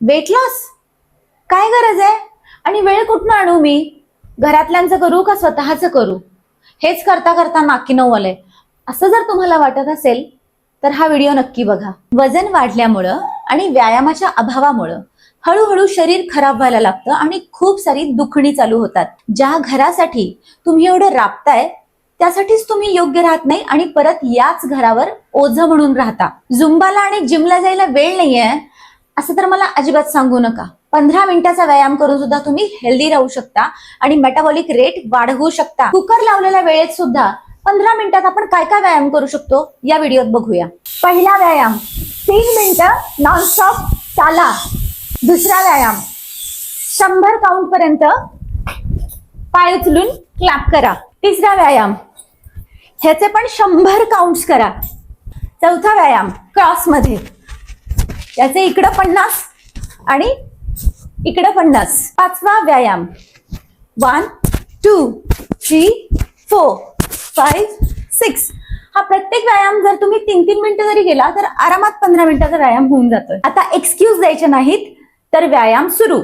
Weight loss काय गरज आहे? आणि वेळ कुठून आणू मी? घरातल्यांचं करू का स्वतःचं करू? हेच करता करता नाकी नऊ आलंय. असं जर तुम्हाला वाटत असेल तर हा व्हिडिओ नक्की बघा. वजन वाढल्यामुळं आणि व्यायामाच्या अभावामुळं हळूहळू शरीर खराब व्हायला लागतं आणि खूप सारी दुखणी चालू होतात. ज्या घरासाठी तुम्ही एवढं राबताय त्यासाठीच तुम्ही योग्य राहत नाही आणि परत याच घरावर ओझं म्हणून राहता. झुंबाला आणि जिमला जायला वेळ नाहीये असं तर मला अजिबात सांगू नका. 15 मिनिटाचा व्यायाम करून सुद्धा तुम्ही हेल्दी राहू शकता आणि मेटाबॉलिक रेट वाढवू शकता. कुकर लावलेल्या वेळेत सुद्धा 15 मिनिटात आपण काय काय व्यायाम करू शकतो या व्हिडिओत बघूया. पहिला व्यायाम 3 मिनिटं नॉनस्टॉप चाला. दुसरा व्यायाम 100 काउंट पर्यंत पाय उचलून क्लॅप करा. तिसरा व्यायाम ह्याचे पण 100 काउंट्स करा. चौथा व्यायाम क्रॉस मध्ये, त्याचे इकडं 50 आणि इकडं 50. पाचवा व्यायाम 1 2 3 4 5 6. हा प्रत्येक व्यायाम जर तुम्ही 3-3 मिनिटं जरी गेला तर आरामात 15 मिनिटाचा व्यायाम होऊन जातोय. आता एक्सक्यूज द्यायचे नाहीत तर व्यायाम सुरू.